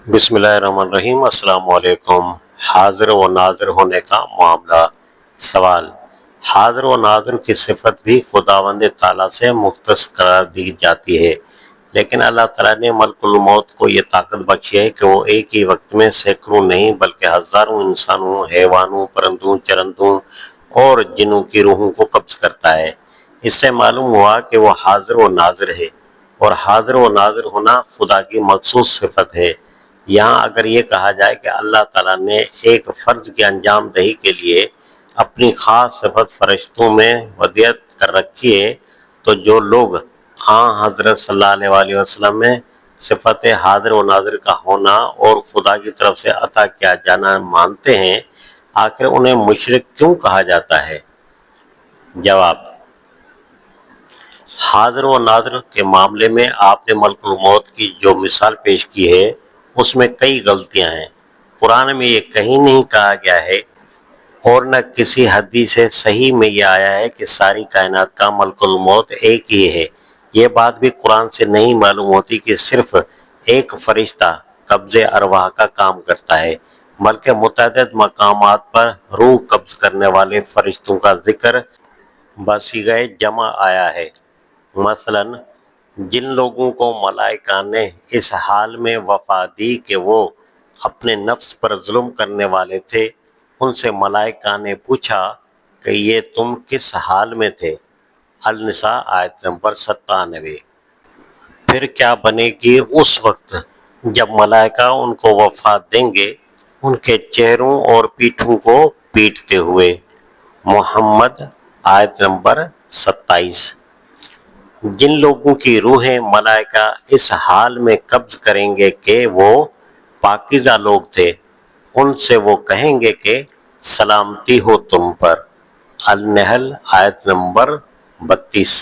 बिस्मिल्लाहिर्रहमानिर्रहीम। अस्सलाम वालेकुम। हाजिर व नाजिर होने का मामला। सवाल: हाजिर व नाजिर की सिफत भी खुदावंद ताला से मुख्तस करार दी जाती है, लेकिन अल्लाह ताला ने मलकुल मौत को ये ताकत बख्शी है कि वो एक ही वक्त में सैकड़ों नहीं बल्कि हज़ारों इंसानों, हैवानों, परंदों, चरंदों और जिन्नों की रूहों को कब्ज करता है। इससे मालूम हुआ कि वो हाजिर व नाजिर है, और हाजिर व नाजिर होना खुदा की मखसूस सिफत है। यहाँ अगर ये कहा जाए कि अल्लाह ताला ने एक फ़र्ज की अंजाम दही के लिए अपनी ख़ास सिफत फरिश्तों में वदियत कर रखी है, तो जो लोग हाँ हज़रत सल्लल्लाहु अलैहि वसल्लम में सिफत हाजिर व नाजिर का होना और खुदा की तरफ से अता किया जाना मानते हैं, आखिर उन्हें मुशरिक क्यों कहा जाता है? जवाब: हाजिर व नाजिर के मामले में आपने मलकुल मौत की जो मिसाल पेश की है, उसमें कई गलतियां हैं। कुरान में ये कहीं नहीं कहा गया है और न किसी हदीस से सही में ये आया है कि सारी कायनात का मलकुल मौत एक ही है। ये बात भी कुरान से नहीं मालूम होती कि सिर्फ एक फरिश्ता कब्ज़े अरवाह का काम करता है, बल्कि मुतअद्दिद मकामात पर रूह कब्ज़ करने वाले फरिश्तों का जिक्र बसीग़े जमा आया है। मसलन, जिन लोगों को मलाइका ने इस हाल में वफा दी कि वो अपने नफ्स पर जुल्म करने वाले थे, उनसे मलाइका ने पूछा कि ये तुम किस हाल में थे? अल-निसा आयत नंबर 97। फिर क्या बनेगी उस वक्त जब मलाइका उनको वफा देंगे, उनके चेहरों और पीठों को पीटते हुए। मोहम्मद आयत नंबर 27। जिन लोगों की रूहें मलाइका इस हाल में कब्ज करेंगे कि वो पाकीज़ा लोग थे, उनसे वो कहेंगे कि सलामती हो तुम पर। अल-नहल आयत नंबर 32।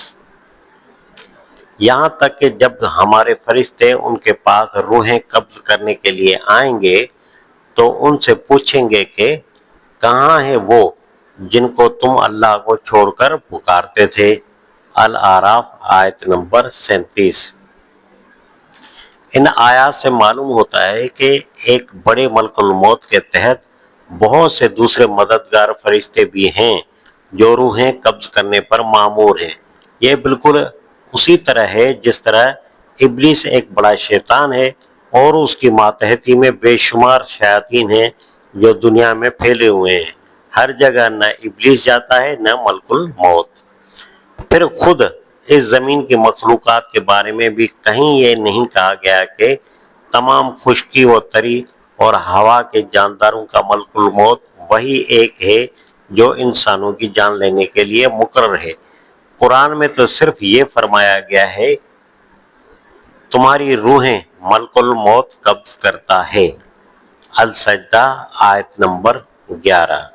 यहाँ तक कि जब हमारे फरिश्ते उनके पास रूहें कब्ज करने के लिए आएंगे, तो उनसे पूछेंगे कि कहाँ है वो जिनको तुम अल्लाह को छोड़कर पुकारते थे? अल-आराफ आयत नंबर 37। इन आयात से मालूम होता है कि एक बड़े मलकुल मौत के तहत बहुत से दूसरे मददगार फरिश्ते भी हैं जो रूहें कब्ज करने पर मामूर हैं। यह बिल्कुल उसी तरह है जिस तरह इब्लीस एक बड़ा शैतान है और उसकी मातहती में बेशुमार शयातीन हैं जो दुनिया में फैले हुए हैं। हर जगह न इब्लीस जाता है न मलकुल मौत। फिर खुद इस ज़मीन की मखलूक़ात के बारे में भी कहीं ये नहीं कहा गया कि तमाम खुश्की व तरी और हवा के जानदारों का मलकुल मौत वही एक है जो इंसानों की जान लेने के लिए मुकर्रर है। कुरान में तो सिर्फ ये फरमाया गया है, तुम्हारी रूहें मलकुल मौत कब्ज करता है। अल-सजदा आयत नंबर 11।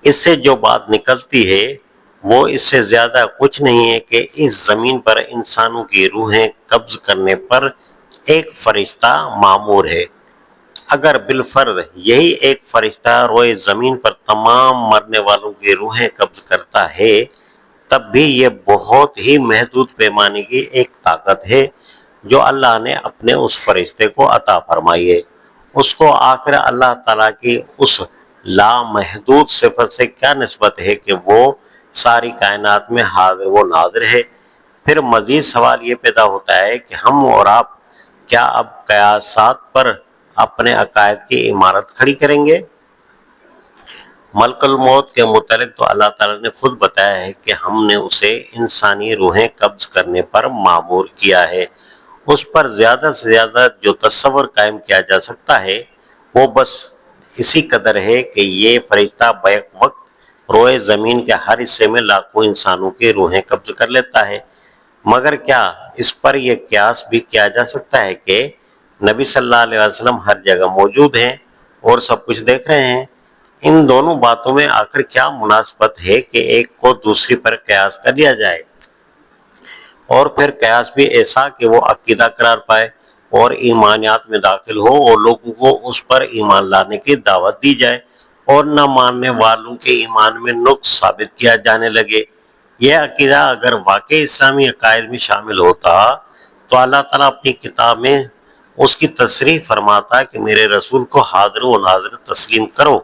इससे जो बात निकलती है वो इससे ज़्यादा कुछ नहीं है कि इस ज़मीन पर इंसानों की रूहें कब्ज करने पर एक फरिश्ता मामूर है। अगर बिलफर्ज यही एक फरिश्ता रोए ज़मीन पर तमाम मरने वालों की रूहें कब्ज करता है, तब भी ये बहुत ही महदूद पैमाने की एक ताकत है जो अल्लाह ने अपने उस फरिश्ते को अता फरमाई है। उसको आखिर अल्लाह ताला की उस लामहदूद सिफत से क्या निस्बत है कि वो सारी कायनात में हाजिर व नाजिर है? फिर मजीद सवाल ये पैदा होता है कि हम और आप क्या अब कयासात पर अपने अकायद की इमारत खड़ी करेंगे? मलकुल मौत के मुतालिक तो अल्लाह ताला ने खुद बताया है कि हमने उसे इंसानी रूहें कब्ज करने पर मामूर किया है। उस पर ज़्यादा से ज़्यादा जो तस्वर कायम किया जा सकता है वो बस इसी कदर है कि ये फरिश्ता बैक वक्त रोए ज़मीन के हर हिस्से में लाखों इंसानों की रूहें कब्ज कर लेता है। मगर क्या इस पर यह क्यास भी किया जा सकता है कि नबी सल्लल्लाहु अलैहि वसल्लम हर जगह मौजूद हैं और सब कुछ देख रहे हैं? इन दोनों बातों में आखिर क्या मुनासबत है कि एक को दूसरी पर कयास कर लिया जाए, और फिर कयास भी ऐसा कि वो अकीदा करार पाए और ईमानियात में दाखिल हो और लोगों को उस पर ईमान लाने की दावत दी जाए और न मानने वालों के ईमान में नुक्स साबित किया जाने लगे। यह अकीदा अगर वाकई इस्लामी अकायद में शामिल होता तो अल्लाह ताला अपनी किताब में اس کی تصریح فرماتا کہ میرے رسول کو حاضر و ناظر تسلیم کرو۔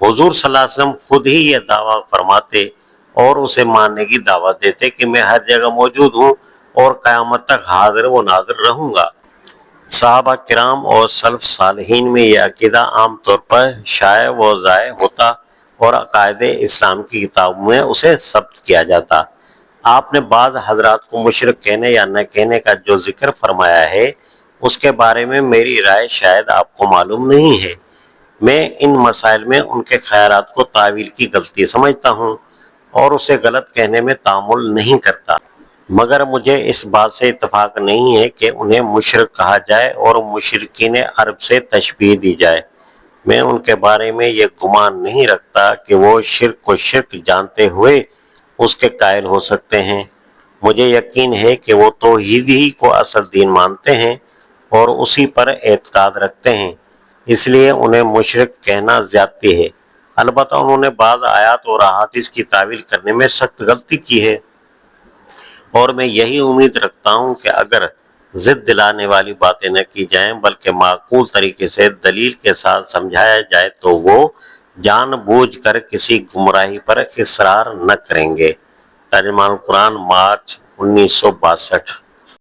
حضور صلی اللہ علیہ وسلم خود ہی یہ دعویٰ فرماتے اور اسے ماننے کی دعوت دیتے کہ میں ہر جگہ موجود ہوں اور قیامت تک حاضر و ناظر رہوں گا۔ صحابہ کرام اور سلف صالحین میں یہ عقیدہ عام طور پر شائع و ضائع ہوتا اور عقائد اسلام کی کتابوں میں اسے ثبت کیا جاتا۔ آپ نے بعض حضرات کو مشرک کہنے یا نہ کہنے کا جو ذکر فرمایا ہے اس کے بارے میں میری رائے شاید آپ کو معلوم نہیں ہے۔ میں ان مسائل میں ان کے خیالات کو تعویل کی غلطی سمجھتا ہوں اور اسے غلط کہنے میں تعامل نہیں کرتا، مگر مجھے اس بات سے اتفاق نہیں ہے کہ انہیں مشرک کہا جائے اور مشرکین عرب سے تشبیہ دی جائے۔ میں ان کے بارے میں یہ گمان نہیں رکھتا کہ وہ شرک کو شرک جانتے ہوئے اس کے قائل ہو سکتے ہیں۔ مجھے یقین ہے کہ وہ توحید ہی کو اصل دین مانتے ہیں اور اسی پر اعتقاد رکھتے ہیں، اس لیے انہیں مشرک کہنا زیادتی ہے۔ البتہ انہوں نے بعض آیات اور احادیث کی تعویل کرنے میں سخت غلطی کی ہے، اور میں یہی امید رکھتا ہوں کہ اگر ضد دلانے والی باتیں نہ کی جائیں بلکہ معقول طریقے سے دلیل کے ساتھ سمجھایا جائے تو وہ جان بوجھ کر کسی گمراہی پر اصرار نہ کریں گے۔ ترجمہ القرآن، مارچ 1962۔